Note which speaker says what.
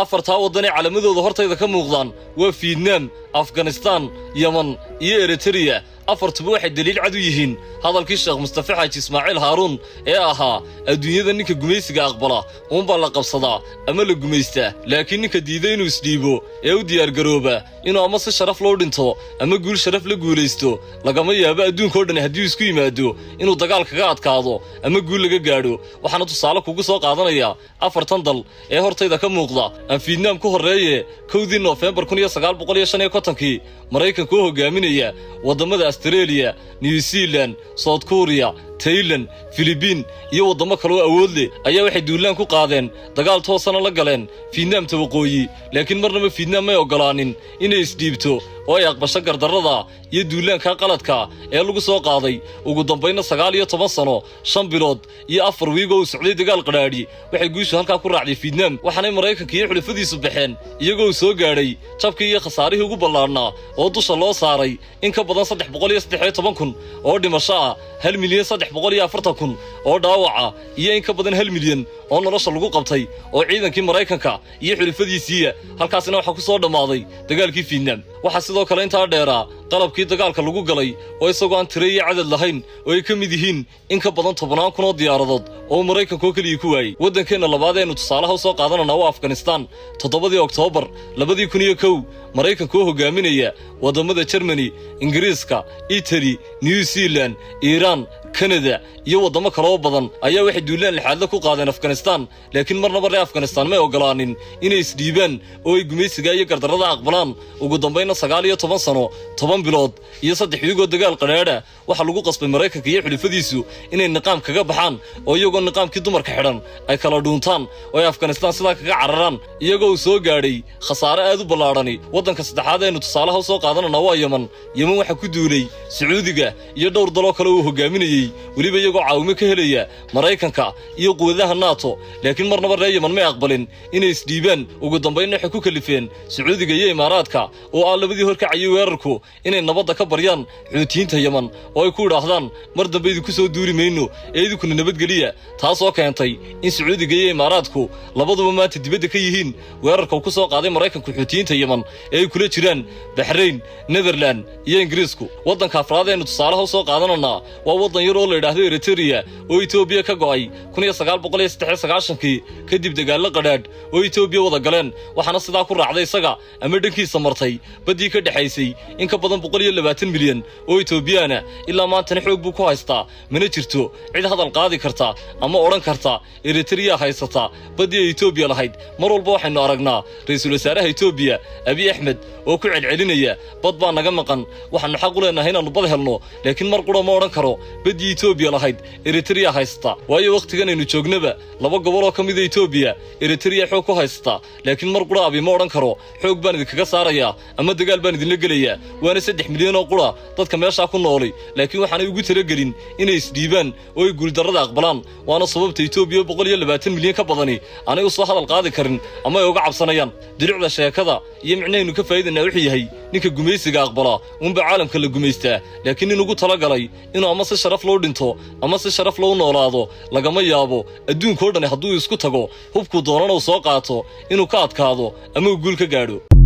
Speaker 1: afartaa waddan ee calamadooda hortayda ka muuqdaan waa Vietnam, Afghanistan, Yemen iyo Eritrea. afartuba waxay daliil cad u yihiin hadalkii Sheekh Mustafa Xaaji Ismaaciil Haaruun ee ahaa adduunyada ninka gumaysiga aqbala uunbaa la qabsadaa ama la gumaystaa, laakiin ninka diiday inuu isdhiibo ee u diyaar garooba inuu ama si sharaf loo dhinto ama guul sharaf la guulaysto lagama yaabo adduunka oo dhan haddii isku yimaado inuu dagaal kaga adkaado ama guul laga gaadho. waxaana tusaale kugu soo qaadanaya afartan dal ee hortayda ka muuqda. aan Vietnam ku horeeye 1 November 1955 Maraykanku oo hogaaminaya wadamada Australia, New Zealand, South Korea, Thailand, Philippines iyo wadamo kale oo awood leh ayaa waxay duulaan ku qaadeen dagaal toosana la galeen Vietnam waqooyi, laakiin marnaba Vietnam ma ogolaanin inay isdhiibto oo ay aqbasho gardarrada iyo duulaanka qaladka ee lagu soo qaaday. ugu dambeynna 19 sano 5 bilood iyo 4 wiig oo socday dagaal qaraadhi waxay guushu halka ku raacday Vietnam, waxaana Maraykanka iyo xulafadiisu baxeen iyagoo soo gaadhay jabkii iyo khasaarihii ugu ballaarnaa oo dusha loo saaray in ka badan 313,000 oo dhimasho ah, 1,340,000 oo dhaawaca iyo in ka badan 1 milyan oo nolosha lagu qabtay oo ciidankii Maraykanka iyo xulafadiisii. halkaasina waxa ku soo dhamaaday dagaalkii Vietnam. waxa sidoo kale inta dheeraa qalabkii dagaalka lagu galay oo isagoo aan tiro iyo cadad lahayn oo ay ka mid yihiin in ka badan 10,000 oo diyaaradood oo Maraykanku kaliya ku waayay. wadankeena labaad ee tusaalaha soo qaadanana waa Afghanistan. 7 Oktoobar 2001 Maraykanku hogaaminaya wadamada Germany, Ingiriiska, Italy, New Zealand, Iran, Canada iyo wadamo kale oo badan ayaa waxay duulaan lixaad ku qaadeen Afghanistan, laakiin marnaba reer Afghanistan ma ogolaanin inay isdhiibaan oo ay gumaysiga iyo gardarrada aqbalaan. ugu dambeynna 19 sano 10 bilood iyo 3 wiigood dagaal qaraadha waxa lagu qasbay Maraykanka iyo xulafadiisu inay niqaam kaga baxaan oo iyagoo niqaamkii dumarka xidhan ay kala dhuuntaan oo ay Afghanistan sidaa kaga cararaan iyagoo soo gaadhay khasaare aad u ballaarani. wadanka saddexaad ee tusaalaha soo qaadanana waa Yemen. Yemen waxa ku duulay Sacuudiga iyo dhowr dal oo kale oo hogaaminayay, waliba iyagoo caawimo ka helaya Maraykanka iyo quwadaha NATO, laakiin marnaba reer Yemen ma aqbalin inay isdhiibaan. ugu dambeynna waxay ku kalifeen Sacuudiga iyo Imaaraadka oo aan labadii hor ka cayay weerarku inay nabadda ka baryaan Xuutiyiinta Yemen oo ay ku yiraahdaan mar dambe idinku soo duuri mayno ee idinku nabadgeliya, taas oo keentay in Sacuudiga iyo Imaaraadku labaduba maanta dibadda ka yihiin weerarka ku soo qaaday Maraykanku Xuutiyiinta Yemen ee ay kula jiraan Bahrain, Netherland iyo Ingiriisku. wadanka afraad ee tusaalaha soo qaadanana waa wadan yar oo la yiraahdo Eritrea oo Ethiopia ka go'ay 1993 kadib dagaal qadhaadh oo Ethiopia wada galeen, waxaana sidaa ku raacday isaga ama dhankiisa martay badii ka dhaxaysay in ka badan 120 milyan oo Ethiopiana. ilaa maanta xoog buu ku haystaa, mana jirto cid hadal qaadi karta ama oran karta Eritrea haysata badii Ethiopia lahayd. mar walba waxaynu aragnaa ra'iisul wasaaraha Ethiopia Abiy Ahmed oo ku celcelinaya bad baa naga maqan, waxaanu xaq u leenahay inaanu bad helno, laakiin mar qura ma oran karo badii Ethiopia lahayd Eritrea haysata. waayo waqtigan aynu joognaba laba gobol oo kamid ah Ethiopia Eritrea xoog ku haysata, laakiin mar qura Abiy ma oran karo xoog baan idinkaga saaraya ama dagaal baan idin la gelaya. waana 3 milyan oo qura dadka meesha ku noolay, laakiin waxaanay ugu talagelin inay isdhiibaan oo ay guul darrada aqbalaan. waana sababta Ethiopia 120 milyan ka badani aanay u soo hadal qaadi karin ama ay uga cabsanayaan. dilicda sheekada iyo micnaheedu ka faa'iidana wuxuu yahay ninka gumaysiga aqbala unba caalamka la gumaystaa, laakiin inuu talagalay inuu ama si sharaf loo dhinto ama si sharaf loo noolaado lagama yaabo. adduunka oo dhan hadduu isku tago hubku doonana uu soo qaato inuu ka adkaado ama uu guul ka gaadho.